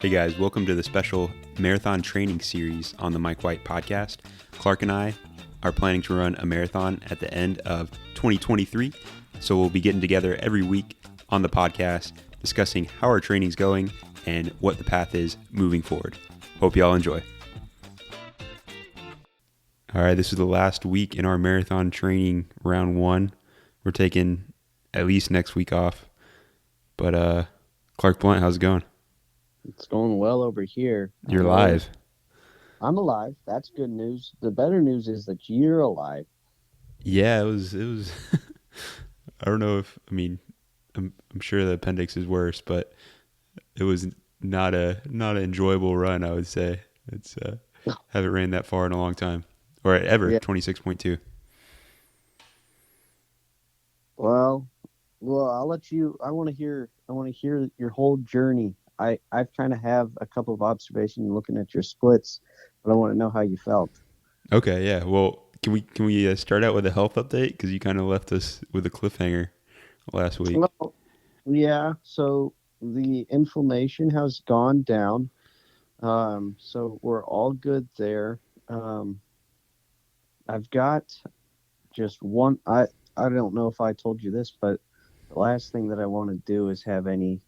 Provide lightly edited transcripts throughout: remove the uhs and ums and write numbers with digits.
Hey guys, welcome to the special marathon training series on the Mike White podcast. Clark and I are planning to run a marathon at the end of 2023, so we'll be getting together every week on the podcast, discussing how our training's going and what the path is moving forward. Hope y'all enjoy. All right, this is the last week in our marathon training round one. We're taking at least next week off, but Clark Blunt, how's it going? It's going well over here. You're live. I'm alive. That's good news. The better news is that you're alive. Yeah, it was I don't know I'm sure the appendix is worse, but it was not an enjoyable run, I would say. It's haven't ran that far in a long time. Or ever, Yeah. 26.2. Well, I'll let you. I want to hear your whole journey. I've kind of have a couple of observations looking at your splits, but I want to know how you felt. Okay, yeah. Well, can we start out with a health update, because you kind of left us with a cliffhanger last week. Well, yeah. So the inflammation has gone down. So we're all good there. Um, I've got just one. I don't know if I told you this, but the last thing that I want to do is have any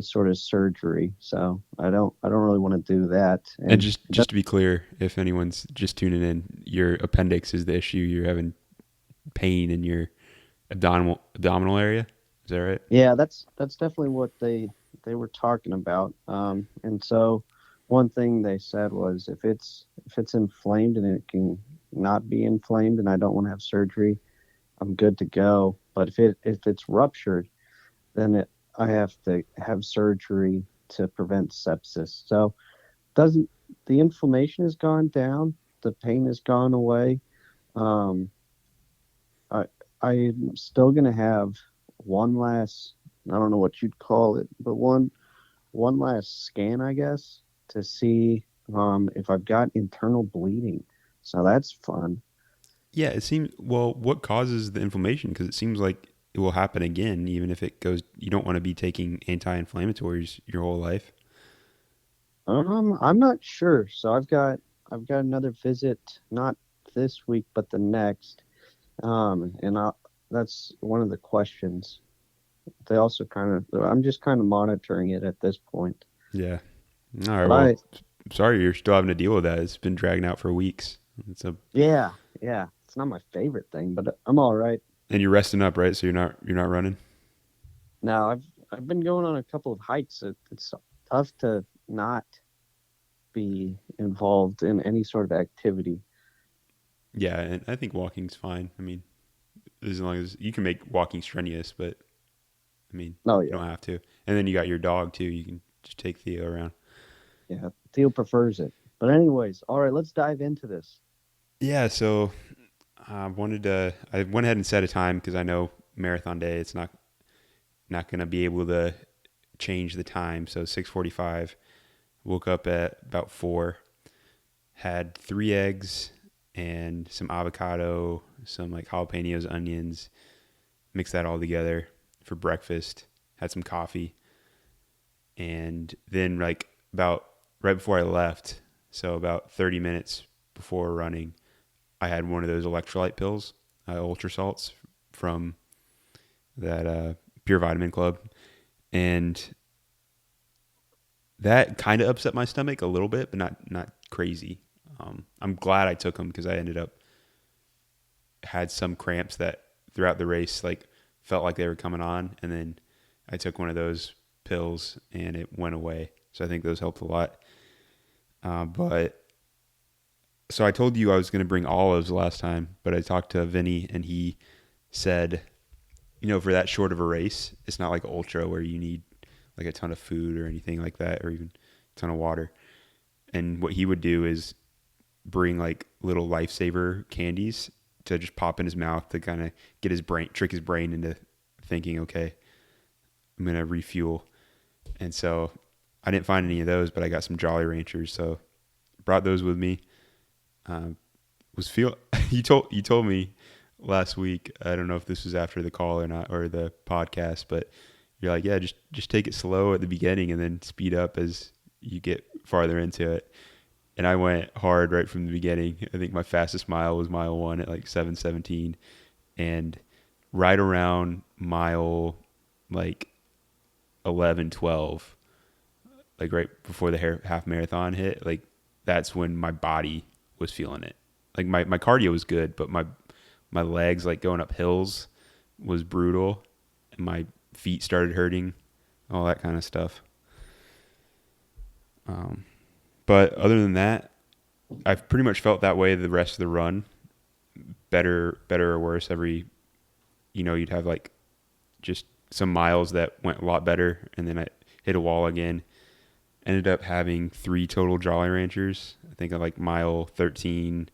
sort of surgery. So I don't really want to do that. And And just to be clear, if anyone's just tuning in, your appendix is the issue. You're having pain in your abdominal area. Is that right? yeah, that's definitely what they were talking about. And so one thing they said was if it's inflamed and it can not be inflamed and I don't want to have surgery, I'm good to go. But if it's ruptured, then I have to have surgery to prevent sepsis. So doesn't the inflammation has gone down, the pain has gone away. Um, I I'm still gonna have one last, I don't know what you'd call it, but one last scan, I guess, to see if I've got internal bleeding. So that's fun. Yeah, it seems. Well, what causes the inflammation? Because it seems like it will happen again, even if it goes. You don't want to be taking anti-inflammatories your whole life. I'm not sure. So I've got another visit, not this week, but the next. And that's one of the questions. They also I'm just kind of monitoring it at this point. Yeah. All right. But Well, sorry you're still having to deal with that. It's been dragging out for weeks. yeah, yeah, it's not my favorite thing, but I'm all right. And you're resting up, right? So you're not running. Now I've been going on a couple of hikes. It's tough to not be involved in any sort of activity. Yeah, and I think walking's fine. As long as you can make walking strenuous, but Oh you yeah, don't have to. And then you got your dog too. You can just take Theo around. yeah. Theo prefers it. But anyways, all right, let's dive into this. Yeah. So I went ahead and set a time because I know marathon day. It's not going to be able to change the time. So 6:45. Woke up at about 4. Had 3 eggs and some avocado, some like jalapenos, onions. Mixed that all together for breakfast. Had some coffee, and then like about right before I left, so about 30 minutes before running, I had one of those electrolyte pills, ultra salts from that Pure Vitamin Club, and that kind of upset my stomach a little bit, but not crazy. I'm glad I took them because I ended up had some cramps that throughout the race like felt like they were coming on, and then I took one of those pills and it went away. So I think those helped a lot. But so I told you I was going to bring olives last time, but I talked to Vinny and he said, for that short of a race, it's not like ultra where you need like a ton of food or anything like that, or even a ton of water. And what he would do is bring like little lifesaver candies to just pop in his mouth to kind of trick his brain into thinking, okay, I'm going to refuel. And so I didn't find any of those, but I got some Jolly Ranchers. So brought those with me. Was feel you told me last week. I don't know if this was after the call or not, or the podcast, but you're like, yeah, just take it slow at the beginning and then speed up as you get farther into it. And I went hard right from the beginning. I think my fastest mile was mile 1 at like 7:17, and right around mile like 11, 12, like right before the half marathon hit, like that's when my body was feeling it. Like my cardio was good, but my legs, like going up hills, was brutal, and my feet started hurting, all that kind of stuff. Um, but other than that, I've pretty much felt that way the rest of the run. Better or worse. You'd have like just some miles that went a lot better, and then I hit a wall again. Ended up having 3 total Jolly Ranchers. I think of like mile 13,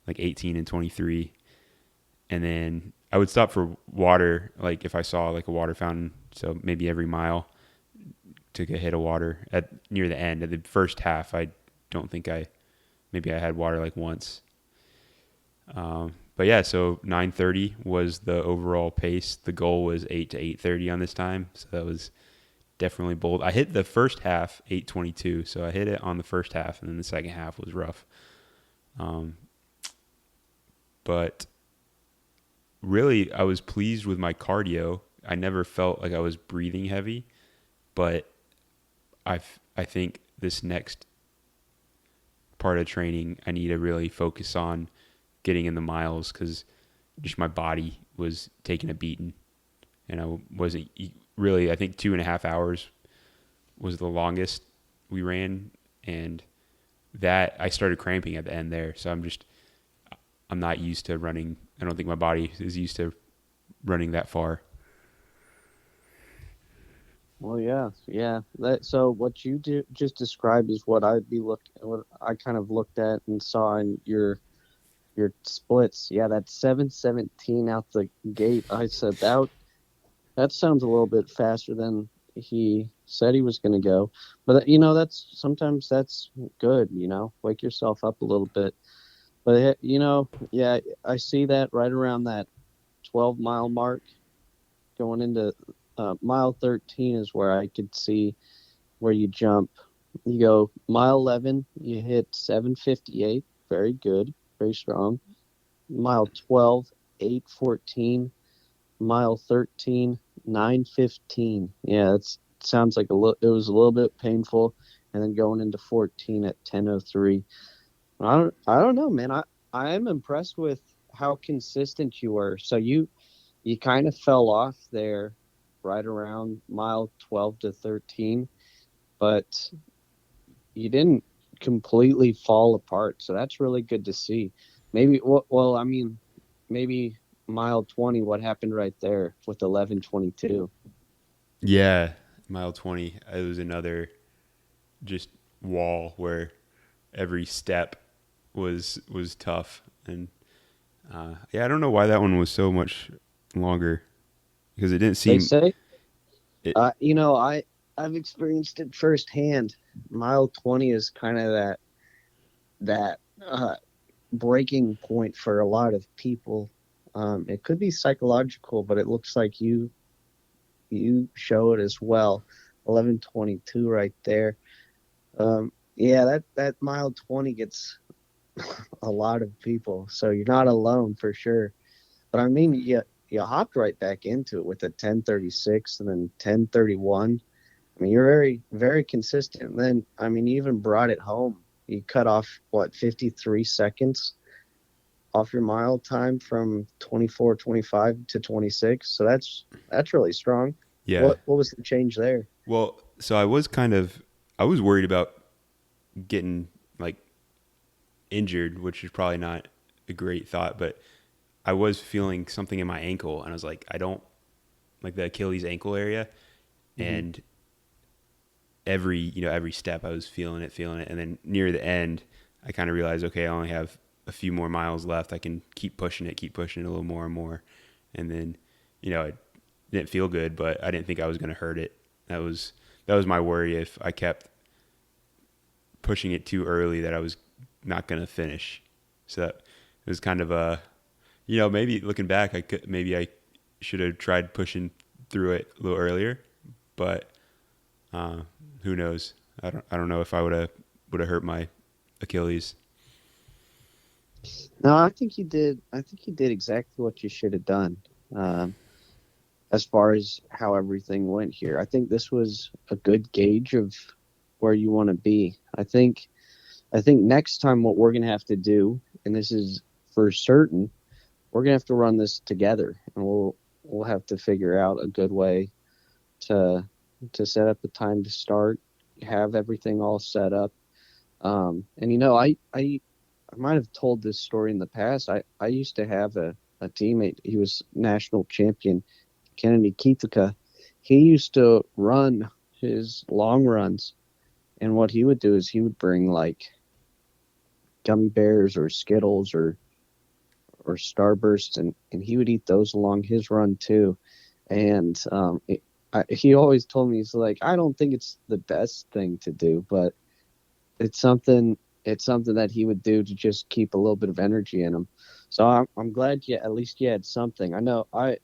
like 18 and 23. And then I would stop for water, like if I saw like a water fountain. So maybe every mile took a hit of water at near the end. At the first half, I don't think maybe I had water like once. But yeah, so 9:30 was the overall pace. The goal was 8 to 8:30 on this time. So that was definitely bold. I hit the first half 8:22, so I hit it on the first half, and then the second half was rough. But really, I was pleased with my cardio. I never felt like I was breathing heavy, but I think this next part of training, I need to really focus on getting in the miles, because just my body was taking a beating, and I wasn't really. I think 2.5 hours was the longest we ran, and that I started cramping at the end there. So I'm not used to running. I don't think my body is used to running that far. Well, yeah, yeah. So what you just described is what what I kind of looked at and saw in your splits. Yeah, that 7:17 out the gate. I said that sounds a little bit faster than he said he was going to go. But that's sometimes that's good. Wake yourself up a little bit. But yeah, I see that right around that 12-mile mark going into mile 13 is where I could see where you jump. You go mile 11, you hit 7:58, very good, very strong. Mile 12, 8:14. Mile 13, 9:15. Yeah, it sounds like it was a little bit painful, and then going into 14 at 10:03. I don't know, man. I am impressed with how consistent you were. So you kind of fell off there right around mile 12 to 13, but you didn't completely fall apart. So that's really good to see. Well, I mean, maybe mile 20, what happened right there with 11:22? Yeah, mile 20. It was another just wall where every step was tough, and yeah, I don't know why that one was so much longer, because it didn't They seem say, it. I've experienced it firsthand. Mile 20 is kind of that breaking point for a lot of people. It could be psychological, but it looks like you show it as well. 11:22 right there. Yeah, that mile 20 gets a lot of people, so you're not alone for sure. But I mean, you hopped right back into it with a 10:36 and then 10:31. I mean, you're very, very consistent. And then, I mean, you even brought it home. You cut off, what, 53 seconds off your mile time from 24:25 to 26. So that's really strong. Yeah. What was the change there? Well, so I was worried about getting like injured, which is probably not a great thought, but I was feeling something in my ankle, and I was like, I don't like the Achilles ankle area, Hmm. and every step I was feeling it, and then near the end, I kind of realized, okay, I only have a few more miles left. I can keep pushing it a little more and more, and then it didn't feel good, but I didn't think I was going to hurt it. That was my worry, if I kept pushing it too early, that I was not going to finish. So that it was kind of maybe looking back, I should have tried pushing through it a little earlier, but uh, who knows? I don't know if I would have hurt my Achilles. No, I think you did. I think you did exactly what you should have done. Um, as far as how everything went here, I think this was a good gauge of where you want to be. I think next time what we're gonna have to do, and this is for certain, we're gonna have to run this together, and we'll have to figure out a good way to to set up the time to start, have everything all set up. And I might have told this story in the past. I used to have a teammate. He was national champion, Kennedy Kitaka. He used to run his long runs, and what he would do is he would bring like gummy bears or Skittles or Starbursts, and he would eat those along his run too. And he always told me, he's like, I don't think it's the best thing to do, but it's something it's something that he would do to just keep a little bit of energy in him. So I'm glad you at least you had something. I know I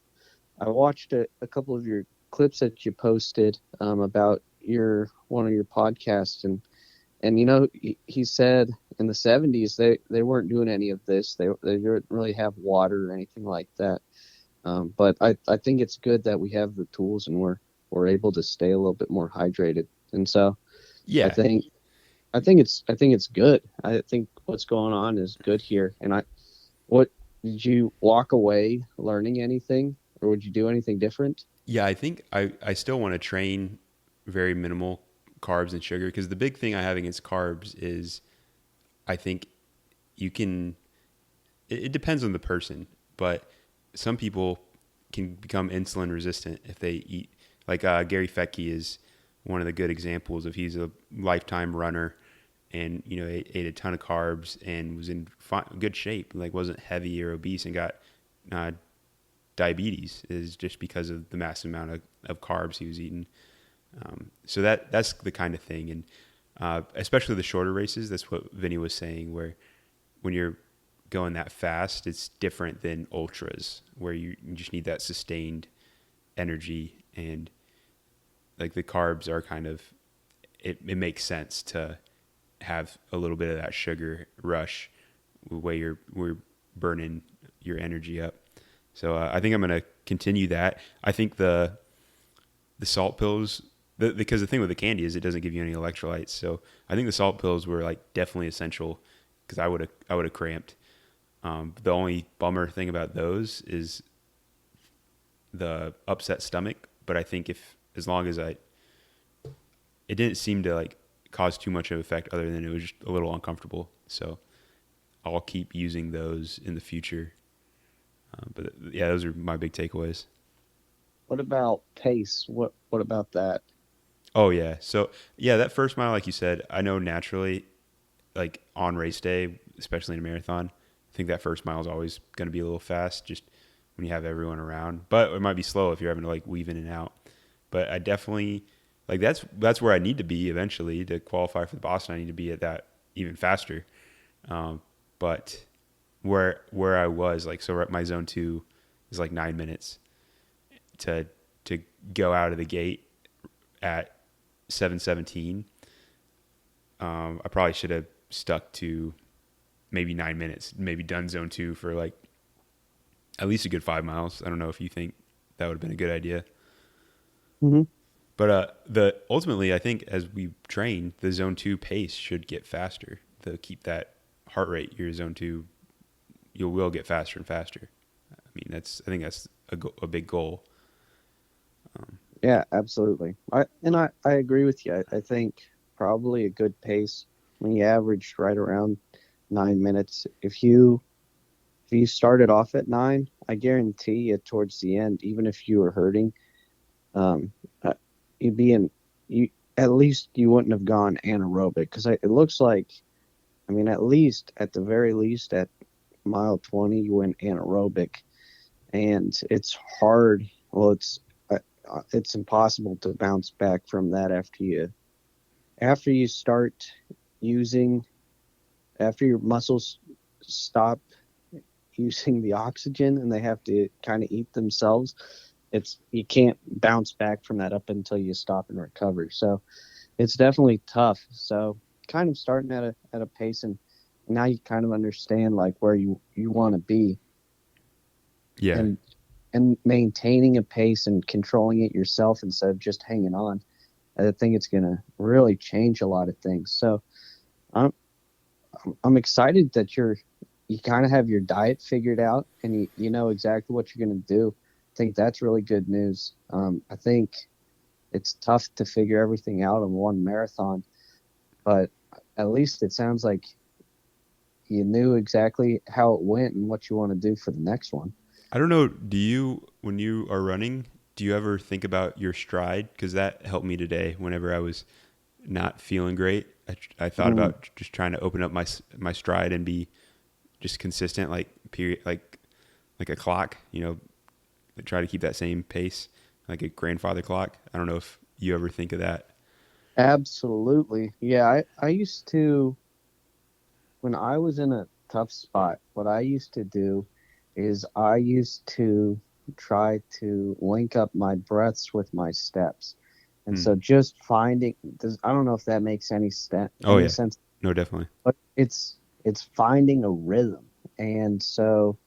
watched a couple of your clips that you posted about your one of your podcasts, and he said in the 70s they weren't doing any of this. They didn't really have water or anything like that. But I think it's good that we have the tools and we're able to stay a little bit more hydrated. And so I Yeah, think I think it's good. I think what's going on is good here. And what did you walk away learning anything, or would you do anything different? yeah. I think I still want to train very minimal carbs and sugar because the big thing I have against carbs is I think you can. It depends on the person, but some people can become insulin resistant if they eat. Like Gary Fettke is one of the good examples of he's a lifetime runner and ate a ton of carbs and was in good shape, like wasn't heavy or obese and got uh, diabetes is just because of the massive amount of carbs he was eating. So that's the kind of thing, and especially the shorter races. That's what Vinny was saying, where when you're going that fast, it's different than ultras, where you just need that sustained energy, and like the carbs are kind of it makes sense to have a little bit of that sugar rush, where we're burning your energy up. So I think I'm going to continue that. I think the salt pills, because the thing with the candy is it doesn't give you any electrolytes. So I think the salt pills were like definitely essential because I would have cramped. The only bummer thing about those is the upset stomach. But I think if as long as it didn't seem to like cause too much of effect other than it was just a little uncomfortable. So I'll keep using those in the future. But yeah, those are my big takeaways. What about pace? What about that? Oh yeah. So yeah, that first mile, like you said, I know naturally, like on race day, especially in a marathon, I think that first mile is always going to be a little fast, just when you have everyone around. But it might be slow if you're having to like weave in and out. But I definitely like that's where I need to be eventually to qualify for the Boston. I need to be at that even faster. But where I was like, so my zone 2 is like 9 minutes to to go out of the gate at 7:17. I probably should have stuck to maybe 9 minutes, maybe done zone 2 for like at least a good 5 miles. I don't know if you think that would have been a good idea. Hmm. But the ultimately, I think as we train, the zone 2 pace should get faster to keep that heart rate. Your zone 2, you will get faster and faster. I mean, I think that's a big goal. Yeah, absolutely. I agree with you. I think probably a good pace when you averaged right around 9 minutes. If you started off at nine, I guarantee you towards the end, even if you were hurting, um, uh, you'd be in you at least you wouldn't have gone anaerobic because it looks like, I mean, at the very least at mile 20 you went anaerobic, and it's hard. Well, it's impossible to bounce back from that after you start using after your muscles stop using the oxygen and they have to kind of eat themselves. you can't bounce back from that up until you stop and recover. So it's definitely tough. So kind of starting at a pace, and now you kind of understand like where you want to be, Yeah. and maintaining a pace and controlling it yourself instead of just hanging on. I think it's going to really change a lot of things. So I'm I'm excited that you kind of have your diet figured out, and you know exactly what you're going to do. I think that's really good news. I think it's tough to figure everything out in one marathon, but at least it sounds like you knew exactly how it went and what you want to do for the next one. I don't know. Do you, when you are running, do you ever think about your stride? Because that helped me today whenever I was not feeling great. I thought Mm, about just trying to open up my stride and be just consistent, like period, like a clock. Try to keep that same pace, like a grandfather clock. I don't know if you ever think of that. absolutely. Yeah, I used to, when I was in a tough spot, what I used to do is I used to try to link up my breaths with my steps. And Hmm. so just finding I don't know if that makes Oh any yeah, sense, no, definitely. but it's finding a rhythm. And so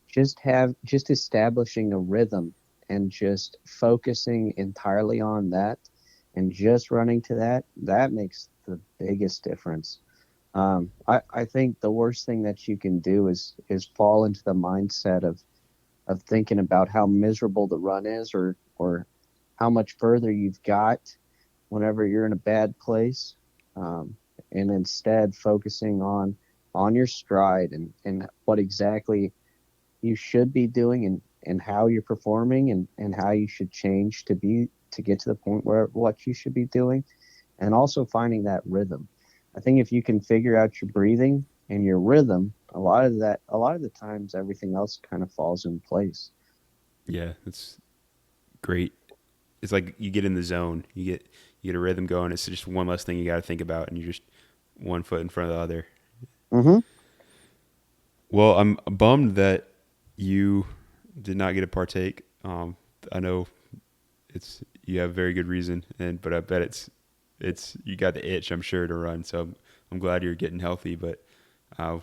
just establishing a rhythm and just focusing entirely on that and just running to that makes the biggest difference. I think the worst thing that you can do is fall into the mindset of thinking about how miserable the run is, or how much further you've got whenever you're in a bad place, um, and instead focusing on your stride and what exactly you should be doing, and how you're performing, and how you should change to get to the point where what you should be doing, and also finding that rhythm. I think if you can figure out your breathing and your rhythm, a lot of the times everything else kind of falls in place. Yeah, that's great. It's like you get in the zone. You get a rhythm going. It's just one less thing you got to think about, and you're just one foot in front of the other. Mm-hmm. Well, I'm bummed that you did not get to partake. I know you have very good reason, but I bet it's you got the itch, I'm sure, to run. So I'm glad you're getting healthy. But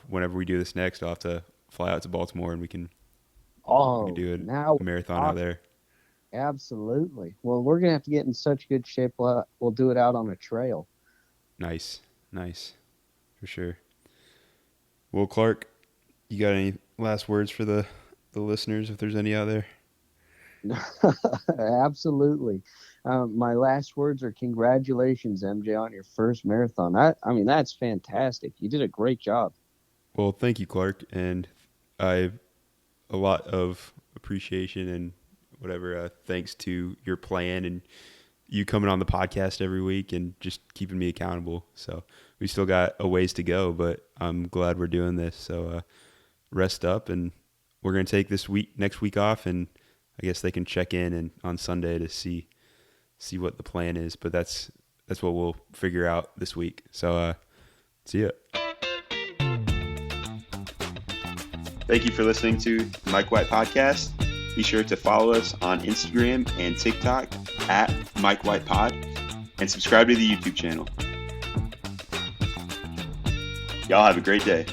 whenever we do this next, I'll have to fly out to Baltimore, and we can Oh, do now a marathon we're out talking. there. Absolutely. Well, we're gonna have to get in such good shape. We'll do it out on a trail. Nice, nice, for sure. Well, Clark, you got any last words for the listeners, if there's any out there? Absolutely. My last words are congratulations, MJ, on your first marathon. I mean, that's fantastic. You did a great job. Well, thank you, Clark, and I a lot of appreciation and whatever. Thanks to your plan and you coming on the podcast every week and just keeping me accountable. So we still got a ways to go, but I'm glad we're doing this. So rest up, and we're gonna take next week off, and I guess they can check in and on Sunday to see what the plan is. But that's what we'll figure out this week. So see ya. Thank you for listening to the Mike White Podcast. Be sure to follow us on Instagram and TikTok at Mike White Pod, and subscribe to the YouTube channel. Y'all have a great day.